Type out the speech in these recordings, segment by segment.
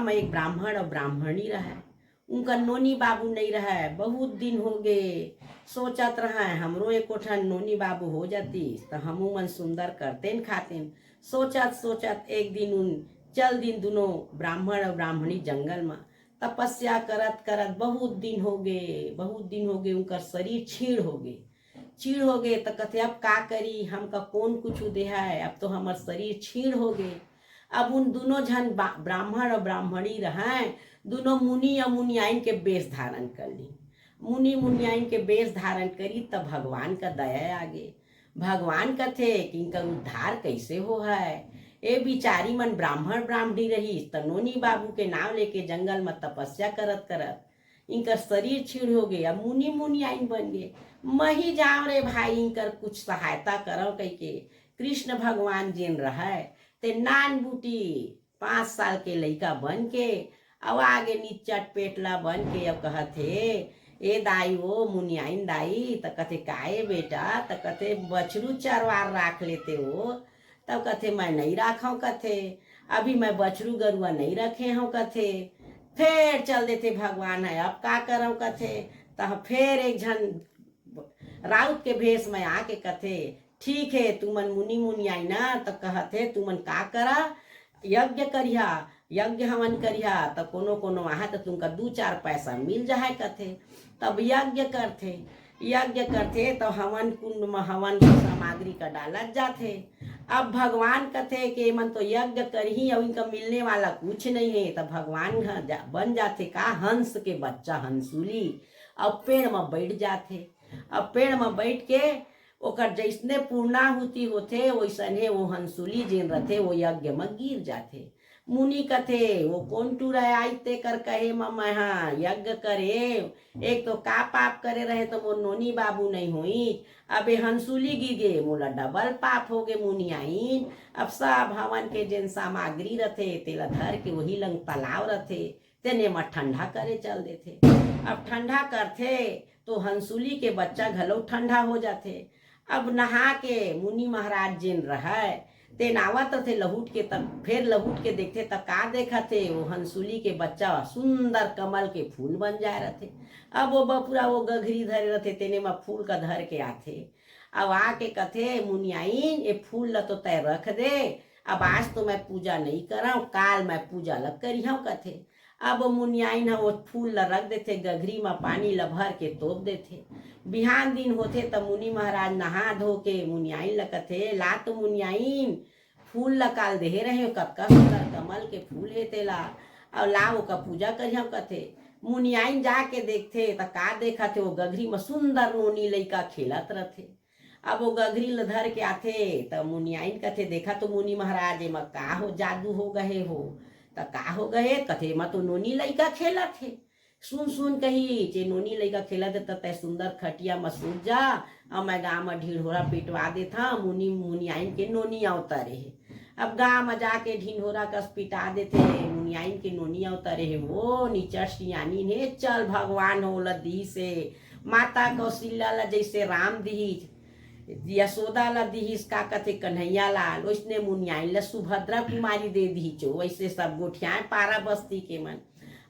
गांव में एक ब्राह्मण और ब्राह्मणी रहा। उनका नोनी बाबू नहीं रहा, बहुत दिन हो गए। सोचत रहा हमरो एक कोठन नोनी बाबू हो जाती तो हमू मन सुंदर करतेन खातेन। सोचत सोचत एक दिन उन चल दिन दोनों ब्राह्मण और ब्राह्मणी जंगल में तपस्या करत करत बहुत दिन हो गए, बहुत दिन हो गए। उनका शरीर छीड़ हो गए तो कहते अब का करी, हमका कौन कुछ दे है, अब तो हमार शरीर छीड़ हो गए। अब उन दोनों जन ब्राह्मण और ब्राह्मणी रहे, दोनों मुनि और मुनियाइन के वेश धारण कर ली। मुनि मुनियाइन के वेश धारण करी तब भगवान का दया आगे। भगवान कथे कि इनका उद्धार कैसे हो है। ए बिचारी मन ब्राह्मण ब्राह्मणी रही तनोनी बाबू के नाम लेके जंगल में तपस्या करत करत इनकर शरीर छीड़ हो गए। अब मुनि मुनियाइन बन गए। मैं ही जाऊं रे भाई इनकर कुछ सहायता करो कह के कृष्ण भगवान जिन रहा ते नान बूटी 5 साल के लड़का बन के अब आगे निचट पेटला बन के अब कहते ए दाई ओ मुनियाइन दाई तो कहते काए बेटा तो कहते बछरू चरवार राख लेते हो। तब कहते मैं नहीं राखा कहते अभी मैं बछरू गरुआ नहीं रखे हूँ कहते। फिर चल देते भगवान है अब का करो कहते। तो फिर एक झन राउत के भेष में आके कहते ठीक है तुमन मुनि मुनि आई ना तो कहते तुमन का करा यज्ञ करिया, यज्ञ हवन करिया तो कोनो कोनो आहा तो तुमका 2-4 पैसा मिल जाए कहते। तब यज्ञ करते तो हवन कुंड में हवन सामग्री का डालत जाते। अब भगवान कहते कि मन तो यज्ञ करही और इनका मिलने वाला कुछ नहीं है। तब भगवान बन जाते का हंस के बच्चा हंसुली। अब पेड़ में बैठ जाते। अब पेड़ में बैठ के ओकर जैसने पूर्णाहुति होते वैसने वो हंसुली जिन रहते वो यज्ञ में गिर जाते। मुनि कथे वो कौन टूरा आइते कर कहे महा यज्ञ करे एक तो का पाप करे रहे तो वो नोनी बाबू नहीं हुई। अब हंसुली गिर गए मोला डबल पाप हो गए मुनि आइन। अब सब हवन के जिन सामग्री रथे तेला धर के वही लंग तालाब रथे तेने में ठंडा करे चल देते। अब ठंडा करते तो हंसुली के बच्चा घलो ठंडा हो जाते। अब नहा के मुनि महाराज जिन रहा ते नावत थे लहुट के तब फिर लहुट के देखते तब का देखा थे वो हंसुली के बच्चा सुंदर कमल के फूल बन जाए रहते। अब वो बपुरा वो गघरी धरे रहते तेने में फूल का धर के आते। अब आके कथे मुनियाइन ये फूल ल तो तय रख दे, अब आज तो मैं पूजा नहीं करा काल मैं पूजा लग करी हूँ कथे। अब मुनियाइन वो फूल ल रख देते गघरी में पानी ल भर के तोप देते। बिहान दिन होते तब मुनि महाराज नहा धो के मुनियाइन ल कथे ला तो मुनियाइन फूल ल काल दे रहे कतका सुंदर कमल के फूल है तेला और लाओ का पूजा करिया कथे। मुनियाइन जाके देखते तो का देखा थे वो गघरी में सुंदर नोनी लइका खेलत रहते। अब वो गघरी ल धर के आते तब मुनियाइन कथे देखा तो मुनि महाराज एमा का हो जादू हो गए हो तो का हो गए कथे म तो नोनी लइका खेलत थे। सुन सुन कही जे नोनी लइका खेलत तो तय सुंदर खटिया में सूत जा और मैं गाँव में ढिढोरा पिटवा देता मुनि मुनियाइन के नोनी अवतरे है। अब गाँव में जाके ढिढोरा कस पिटा देते मुनियाइन के नोनी अवतरे है। वो नीचर सियानी ने चल भगवान हो दी से माता कौशल्या ला जैसे राम दी यशोदा ला दीहिस का कथे कन्हैया लाल वैसने मुनियाइन ला सुभद्रा कुमारी दे दीचो वैसे सब गोठियाए पारा बस्ती के मन।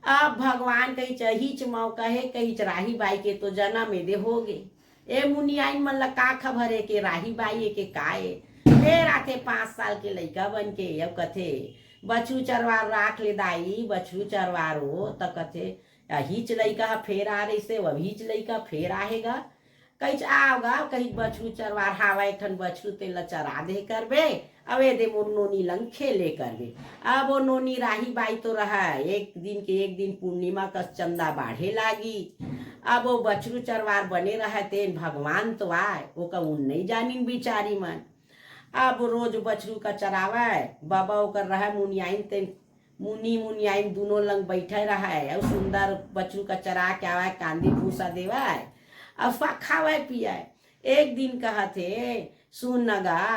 अब भगवान कही चहीच मौ कहे कही राही बाई के तो जना में दे हो गे। ए मुनियाइन मन ला का खबर है के राही बाई के काए। फिर आते 5 साल के लइका बन के अब कथे बछरू चरवार राख ले दाई बछरू चरवार हो तो कथे हिच लइका फेर आ रही से वह हिच लइका फेर आएगा कहीं आओगा कहीं बछरू चरवार हावा एक ठन बछरू तेला चरा दे करबे अब दे मोर नोनी लंग खेले करबे। अब वो नोनी राही बाई तो रहा एक दिन पूर्णिमा का चंदा बाढ़े लागी। अब वो बछरू चरवार बने रहा तेन भगवान तो आए वो का उन नहीं जानी बिचारी मन। अब रोज बछरू का चरावा बाबा ओकर रहा मुनियाइन तेन मुनि मुनियाइन दोनों लंग बैठे रहा और सुंदर बछरू का चरा के आवा कांदी भूसा देवा अब खावे पियाए। एक दिन कहते सुन नगा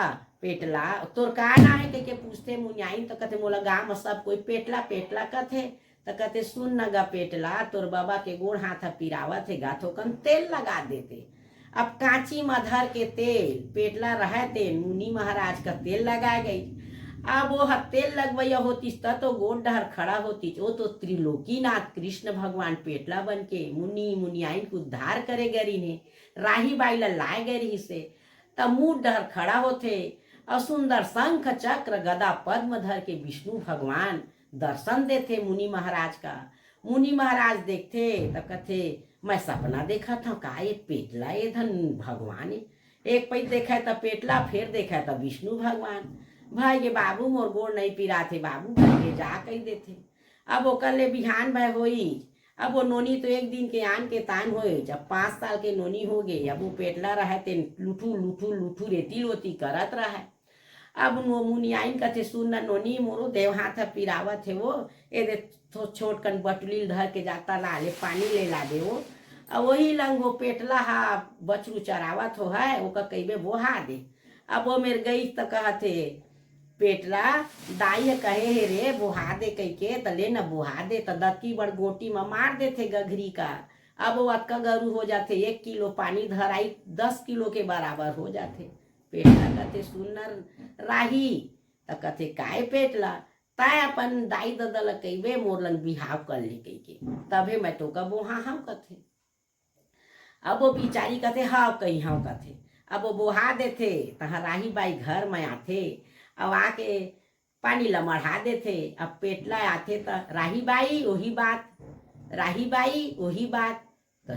पेटला तोर का ना है के पूछते मुनियाइन तो कहते मोला गाँव में सब कोई पेटला पेटला कथे तो कहते सुन नगा पेटला तोर बाबा के गोड़ हाथ पिरावत है गाथो कन तेल लगा देते। अब कांची में धर के तेल पेटला रहे थे मुनि महाराज का तेल लगा गई। अब वो तेल लगवैया होतीस त तो गोड डहर खड़ा होतीस। वो तो त्रिलोकीनाथ कृष्ण भगवान पेटला बन के मुनि मुनियाइन को उद्धार करे गरी ने राही बाई ला लाए गए रही से। तब मुंह डहर खड़ा होते और सुंदर शंख चक्र गदा पद्म धर के विष्णु भगवान दर्शन देते मुनि महाराज का। मुनि महाराज देखते तो कथे मैं सपना देखा था का ये पेटला ये धन भगवान है। एक पै देखा तो पेटला, फिर देखा तो विष्णु भगवान। भाई ये बाबू मोर गोड़ नहीं पिरा थे, बाबू भाई जा कही देते। अब वो कल ले बिहान भाई होई। अब वो नोनी तो एक दिन के आन के तान होए, जब 5 साल के नोनी हो गए। अब वो पेटला रहा ते लुठू लुठू लुठू रेती लोती करत रहा। अब वो मुनियाइन कथे सुन नोनी मोरो देव हाथ पिरावत है वो ए दे छोट कन बटुली धर के जाता ला ले पानी ले ला दे वो। अब वही लंग वो पेटला हा बछरू चरावत हो है वो कहीबे बोहा दे। अब वो मेरे गई तो कहते पेटला दाई कहे हे रे बोहा दे कही के तले न बोहा दे तो दत्ती बड़ गोटी में मार देते गघरी का। अब वो अक्का गरू हो जाते 1 किलो पानी धराई 10 किलो के बराबर हो जाते। पेटला कथे सुनर राही त कथे काय पेटला तय अपन दाई ददल कहीबे मोर लंग बिहाव कर ली कही के तभे मैं तो कबो हाँ कथे। अब वो बिचारी कथे हाँ कही हाँ कथे। अब वो बोहा देथे तहा राही बाई घर में आथे। अब आके पानी ला मढ़ा देथे। अब पेटला आथे तो राही बाई वही बात, राही बाई वही बात। तो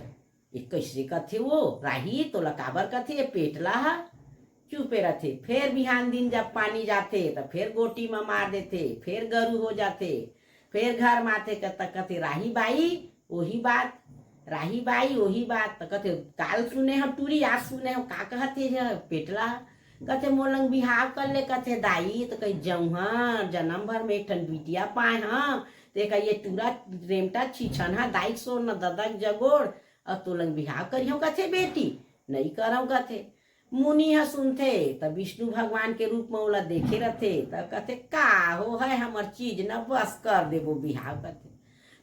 ये कैसे कथे वो राही तो लकाबर कथे पेटला हा चुपे रहते। फिर बिहान दिन जब पानी जाते तो फिर गोटी में मार देते, फिर गरू हो जाते। फिर घर में आते कथे राही बाई वही बात, राही बाई वही बात। तो कथे काल सुने हम टूरी आज सुने हम का कहते है पेटला। कथे मोलंग बिहाव कर ले कथे दाई तो कही जौहा जन्म भर में एक ठन बिटिया पाए हाँ तो ये टूरा रेमटा छीछन हा दाई सोर न ददक जगोड़ और तो लंग बिहाव करियो कथे बेटी नहीं करऊ कथे। मुनि ह सुनथे तब विष्णु भगवान के रूप में ओला देखे रहते तब कहते का हो है हमर चीज न बस कर देबो बिहाव कथे।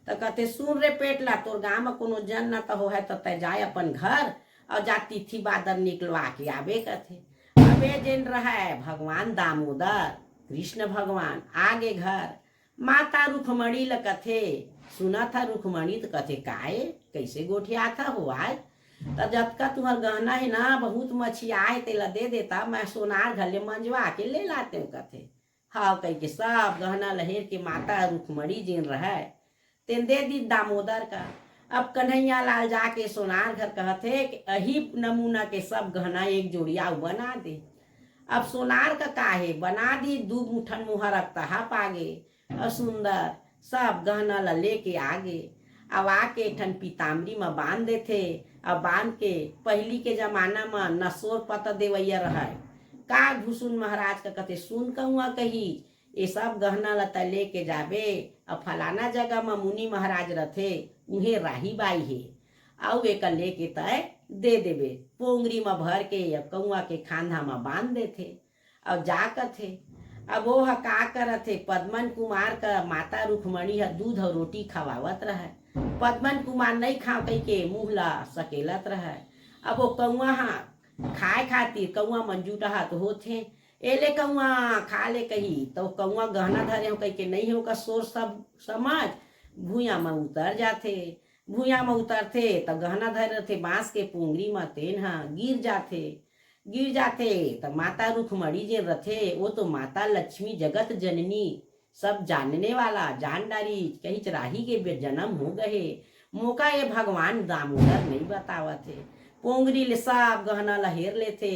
तो कहते सुन रे पेटला तोर गाँव में कोनो जन न तो हो है तो तय जाए अपन घर और जा तिथि बादर निकलवा के आबे कथे। अबे जेन रहा है भगवान दामोदर कृष्ण भगवान आगे घर माता रुक्मणी ल कथे सुना था रुक्मणी तो कथे काए कैसे गोठिया था हो आज तो जबका तुम्हार गहना है ना बहुत मछी आए तेला दे देता मैं सोनार घर ले मंजवा के ले लाते हूँ कथे। हाँ कही के सब गहना लहेर के माता रुक्मणी जिन रहा तेन दे दी दामोदर का। अब कन्हैया लाल जाके सोनार घर कहते कि अही नमूना के सब गहना एक जोड़िया बना दे। अब सोनार का काहे बना दी 2 मुठन मुहर रखता हा पागे और सुंदर सब गहना ला लेके आगे। अब आके ठन पीताम्बरी में बांध देथे। अब बांध के पहली के जमाना में नसोर पता देवैया रहा का घुसुन महाराज का कथे सुन कहूँ कही ये सब गहना लता लेके जाबे। अब फलाना जगह में मुनि महाराज रथे उन्हें राही बाई है आउ एक लेके तय दे देबे पोंगरी में भर के या कौआ के खांधा में बांध देथे। अब जाकर थे अब वो का करथे पद्मन कुमार का माता रुक्मणी है दूध और रोटी खवावत रहे। पद्मन कुमार नहीं खाओ कही के मुँह ला सकेलत रहे। अब वो कौआ हाँ खाए खातिर कौआ मंजूटा तो होथे एले कौआ खा ले कही तो कौआ गहना धरे हो कही के नहीं हो का सोर सब समझ भूया में उतर जाते। भूया में उतरते तो गहना धरे थे बांस के पोंगरी में तेन हाँ गिर जाते तो माता रुक्मणी जे रथे वो तो माता लक्ष्मी जगत जननी सब जानने वाला जान डारी कहीं राही के जन्म हो गए मौका ये भगवान दामोदर नहीं बतावत है। पोंगरी ले सब गहना लहेर लेते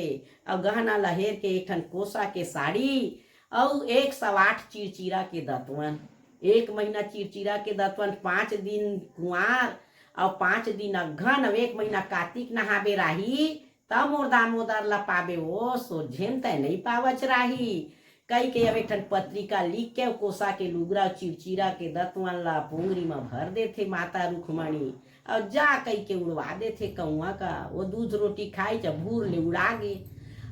और गहना लहेर के एक ठन कोसा के साड़ी और 108 चिरचिरा के दतवन 1 महीना चिरचिरा के दतवन 5 दिन कुंवार और 5 दिन अघन और 1 महीना कार्तिक नहाबे राही तब मोर दामोदर ला पाबे वो सोझेन तय नहीं पावच राही कई के अब एक ठन पत्रिका लिख के कोसा के लुगरा चिरचिरा के दतवन ला पोंगरी में भर देथे माता रुक्मणी और जा कई के उड़वा देथे कौआ का। वो दूध रोटी खाई जब भूर ले उड़ा गे।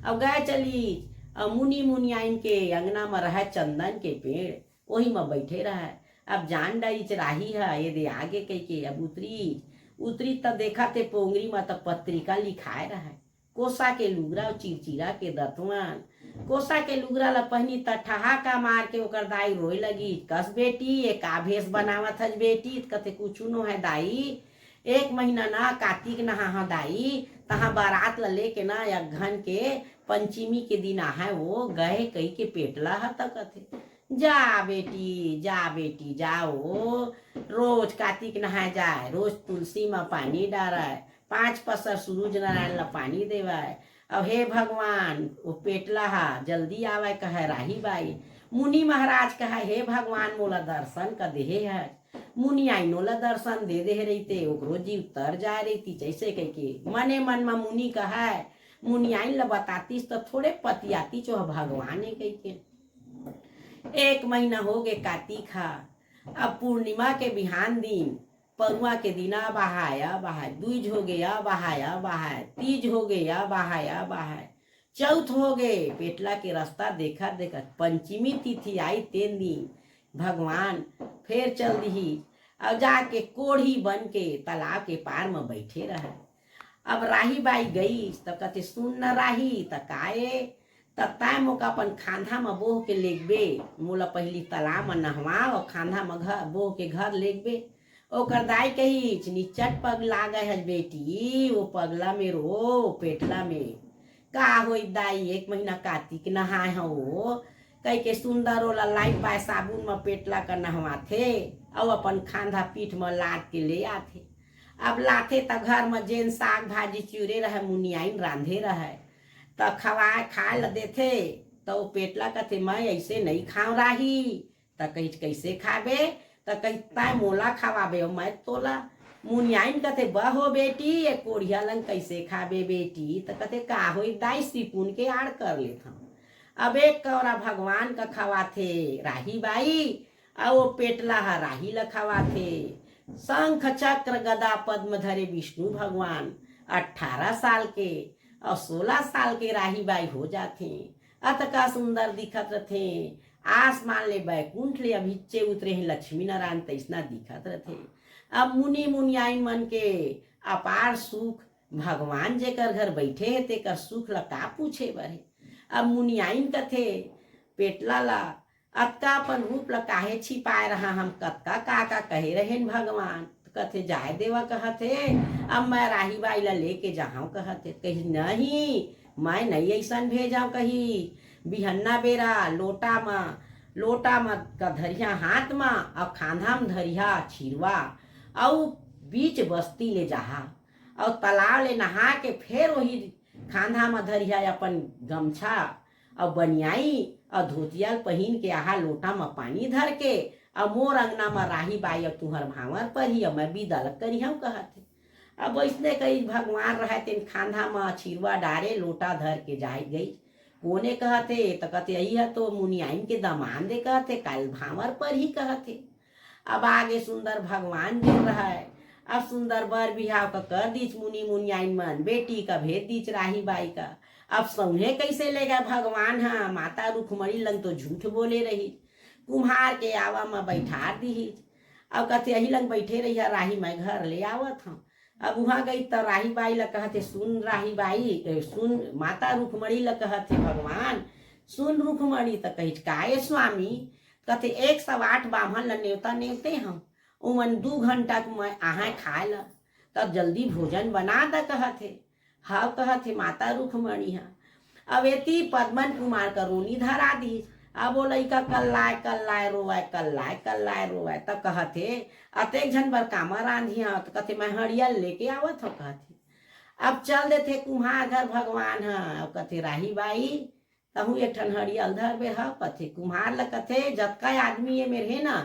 अब गए चली अब मुनि मुनियाइन के अंगना में रहा चंदन के पेड़ वही में बैठे रहा। अब जान डाई राही है ये दे आगे कई के अब उतरी तब देखा थे पोंगरी में तब पत्रिका लिखाए रहा कोसा के लुगरा चिरचिरा के दतवन कोसा के लुगरा ला पहनी त ठहाका मार के ओकर दाई रोए लगी, कस बेटी ये का भेष बनावत हज बेटी? कथे कुछ नो है दाई, 1 महीना ना कार्तिक नहा दाई, तहा बारात ला लेके ना अघन के पंचमी के दिन है वो गए कई के पेटला है। त कथे जा बेटी जाओ, रोज कार्तिक नहाए जाए, रोज तुलसी में पानी डाराए, 5 पसर सूरज नारायण ला पानी देवाए। अब हे भगवान वो पेटला हा जल्दी आवे कहे राही बाई। मुनि महाराज कहे हे भगवान मोला दर्शन का देहे है। मुनि आइनो ला दर्शन दे दे रहते, ओकरो जीव तर जाए रहती। जैसे कह के मने मन में मुनि कहे, मुनि आइन ला बतातीस तो थोड़े पतियाती चो भगवान है कह के। 1 महीना हो गए कार्तिक हा। अब पूर्णिमा के बिहान दिन, परुआ के दिना बहाया बहाय, दूज हो गया बहाया बहाय, तीज हो गया बहाया बहाय, चौथ हो गए पेटला के रास्ता देखा देखा, पंचमी तिथि आई 3 दिन भगवान फिर चल दी। अब जाके कोढ़ी बन के तालाब के पार में बैठे रहे। अब राही बाई गई तब कहते सुन न राही तकाए तय मोका अपन खांधा में बोह के लेगबे, मोला पहली तालाब में नहवा और खांधा में घर बोह के घर लेगबे। ओकर दाई कही निचट पग लागे है बेटी, वो पगला में रो पेटला में का हो दाई, 1 महीना कार्तिक नहाए हो कह के सुंदर ओला लाई पाए साबुन में पेटला का नहवाथे और अपन खांधा पीठ में लाद के ले आथे। अब लाथे त घर में जेन साग भाजी चूरे रहे मुनियाइन रांधे रहे त खवाए खाए ल देथे। तो पेटला कथे मैं ऐसे नहीं खाऊं राही, त कही कैसे खाबे? त कही तय मोला खवाबे और मैं तोला। मुनियाइन कथे बहो बेटी ये कोढ़िया लंग कैसे खाबे बेटी? त कथे का हो दाई सिपुन के आड़ कर लेता। अब एक कौरा भगवान का खवाथे राही बाई और वो पेटला हा राही ल खवाथे। शंख चक्र गदा पद्म धरे विष्णु भगवान 18 साल के और 16 साल के राही बाई हो जाते। अत का सुंदर दिखत रथे, आसमान ले बैकुंठ ले अभिच्चे उतरे हैं लक्ष्मी नारायण तैसना दिखत रथे। अब मुनि मुनियाइन मन के अपार सुख, भगवान जेकर घर बैठे है तेकर सुख ला का पूछे बरे। अब मुनियाइन कथे पेटला ला अतका अपन रूप ला काहे छिपाए रहा, हम कतका का कहे रहे भगवान? कथे जाए देवा कहते अब मैं राही बाई ला लेके जाऊं कहते। कही नहीं मैं नहीं ऐसा भेजाऊं, कही बिहन्ना बेरा लोटा में का धरिया हाथ में और खांधा में धरिया छिरवा और बीच बस्ती ले जहा और तालाब ले नहा के फिर वही खांधा में धरिया अपन गमछा और बनियाई और धोतिया पहन के आहा लोटा में पानी धर के और मोर अंगना में राही बाई और तुहर भावर पर ही मैं विदल करिया कहते। अब वैसने कई भगवान रहे तेन खांधा में छिरवा डारे लोटा धर के जाए गई। कोने कहते तो कहते यही है तो मुनियाइन के दमान दे कहते कल भावर पर ही कहते। अब आगे सुंदर भगवान गिर रहा है। अब सुंदर बर बिहाव का कर दीच मुनि मुनियाइन मन, बेटी का भेद दीच राही बाई का। अब सौहे कैसे ले गए भगवान? हाँ माता रुक्मणी लंग तो झूठ बोले रही, कुम्हार के आवा में बैठा दी। अब कहते यही लंग बैठे रही राही मैं घर ले आवत हूँ। अब वहाँ गई तो राही बाई ला कहते सुन राही बाई सुन, माता रुक्मणी ला कहते भगवान सुन रुक्मणी। तो कही काये स्वामी? कहते 108 बामन ला नेवता नेवते हम उमन 2 घंटा मैं आहा खाए ला तब जल्दी भोजन बना द कहते। हाँ कहते माता रुक्मणी। हाँ अब एती पद्मन कुमार का रोनी धरा दी। अब वो लड़का कल्लाए रोवाए तब कहते अतेक झन बर कामा रांधी। तो कहते मैं हड़िया लेके आवत हो कहते। अब चल देते कुम्हार घर भगवान। हाँ अब कहते राही बाई तहु एक ठन हड़िया धर बे। हाँ कहते कुम्हार ला कहते जतका आदमी ये मेरे है ना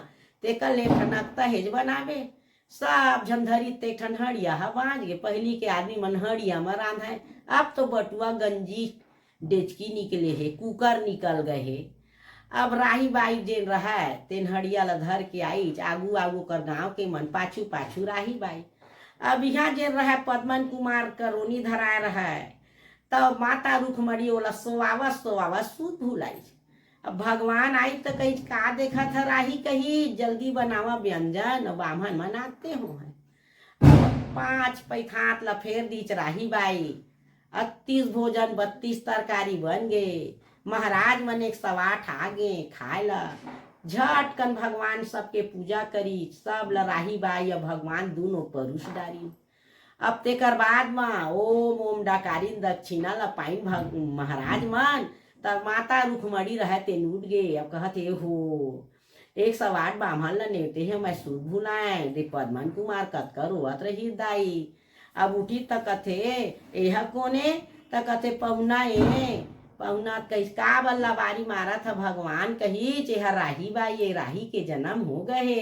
तेकर ले ठनकता हेज बनाबे। सब झंझरी ते ठन हड़िया हा बाँझ गे। पहली के आदमी मन हड़िया में रांधा। अब तो बटुआ गंजी डेचकी निकले है, कुकर निकल गए है। अब राही बाई जेन रहा तेन हड़िया ला धर के आई, आगू आगू कर गाँव के मन पाछू पाछू राही बाई। अब यहाँ जेन रहा पद्मन कुमार का रोनी धराए रहा तब माता रुक्मणी ओला सोवावा सूत भूलाई। अब भगवान आई तो कही का देखा था राही? कही जल्दी बनावा व्यंजन बामन मनाते हो है। 5 पैथात ला फेर दीच राही बाई। 38 भोजन 32 तरकारी बन गए। महाराज मन 108 आगे खाए ला झटकन भगवान सबके पूजा करी सब ल राही बाई और भगवान दोनों परुष डारी। अब तेकर बाद म ओम ओम डकारी दक्षिणा ल पाइन महाराज मन तब माता रुखमणी रहे तेन उठ गे। अब कहते हो 108 ब्राह्मण ल नेवते है मैं सूद भुलाए दे पद्मन कुमार कतका रोवत रही दाई। अब उठी त कथे एह कोने त कथे पहुना पहुना कही का बल्ला बारी मारा था भगवान कही चेह राही बाई ये राही के जन्म हो गए।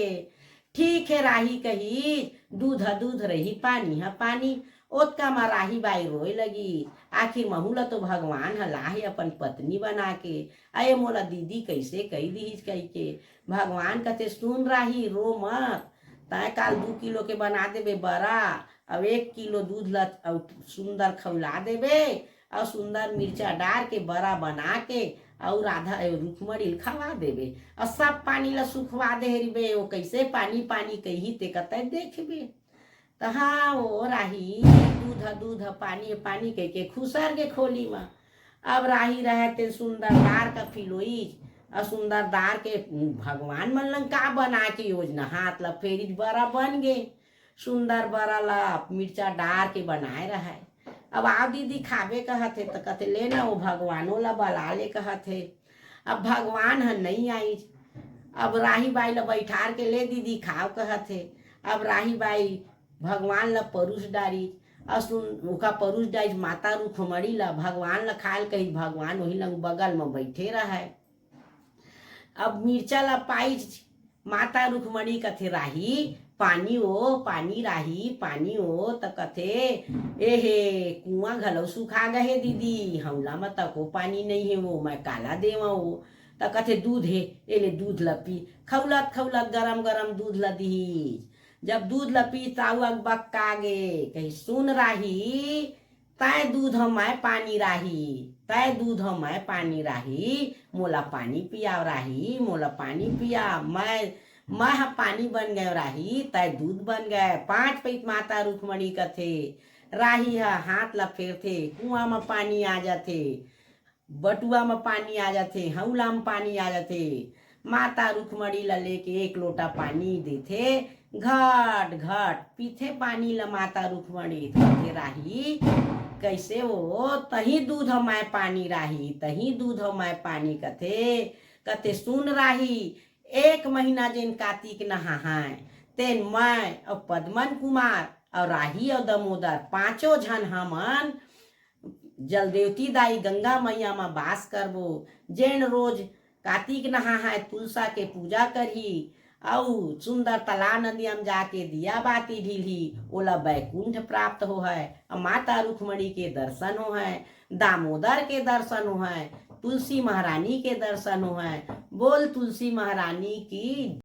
ठीक है राही कही दूध दूध रही पानी है पानी ओतका में राही बाई रोए लगी। आखिर महूला तो भगवान हलाहे अपन पत्नी बना के अये मोला दीदी कैसे कही दी कही के। भगवान कहते सुन राही रो मत तय काल 2 किलो के बना देबे बरा अब 1 किलो दूध ला सुंदर खौला देबे और सुंदर मिर्चा डाल के बड़ा बना के और आधा रुखमणी खवा देबे और सब पानी ला सुखवा दे रिबे। वो कैसे पानी पानी कही ते कतय देखबे तो हाँ वो राही दूध दूध पानी पानी कह के खुसर के खोली में। अब राही रहते सुंदर दार का फिलोई और सुंदर दार के भगवान मन लंग का बना के योजना हाथ ला फेरी बड़ा बन गए सुंदर बड़ा ला मिर्चा डार के बनाए रहा। अब आओ दीदी खावे कहते तो कहते लेना वो भगवानों ला बला ले कहते। अब भगवान है नहीं आई। अब राही बाई ला बैठार के ले दीदी खाओ कहते। अब राही बाई भगवान ला परुष डारी और उका परुष डारी माता रुखमणी ला भगवान ला खाल कही भगवान वही लंग बगल में बैठे रहे। अब मिर्चा ला पाई माता रुखमणी कथे राही पानी राही पानी हो त कथे एहे कुआं घलो सुखा गए दीदी हमला में तको पानी नहीं है वो मैं काला देवा हो त कथे दूध है एले दूध ला पी खौलत खौलत गरम गरम दूध ला दी। जब दूध ला पी ताऊ बक्का गे कही सुन राही तय दूध मैं पानी राही तय दूध मैं पानी राही मोला पानी पिया राही मोला पानी पिया मैं पानी बन गए राही तय दूध बन गए। 5 पैत माता रुखमणी कथे राही हाथ ला फेरथे कुआं में पानी आ जाते बटुआ में पानी आ जाते हौला में पानी आ जाते। माता रुखमणी ला लेके 1 लोटा पानी देथे घट घट पीथे पानी ला माता रुखमणी कथे राही कैसे हो तही दूध मैं पानी राही तही दूध मैं पानी कथे कथे सुन राही 1 महीना जेन कार्तिक नहाए तेन मैं और पद्मन कुमार और राही और दमोदर 5 जन हमन जलदेवती दाई गंगा मैया में बास करबो। जेन रोज कार्तिक नहाए तुलसा के पूजा करही और सुंदर तला नदिया में जाके दिया बाती ढीली ओला बैकुंठ प्राप्त हो है और माता रुखमणी के दर्शन हो है दामोदर के दर्शन हो है तुलसी महारानी के दर्शन हो है। बोल तुलसी महारानी की।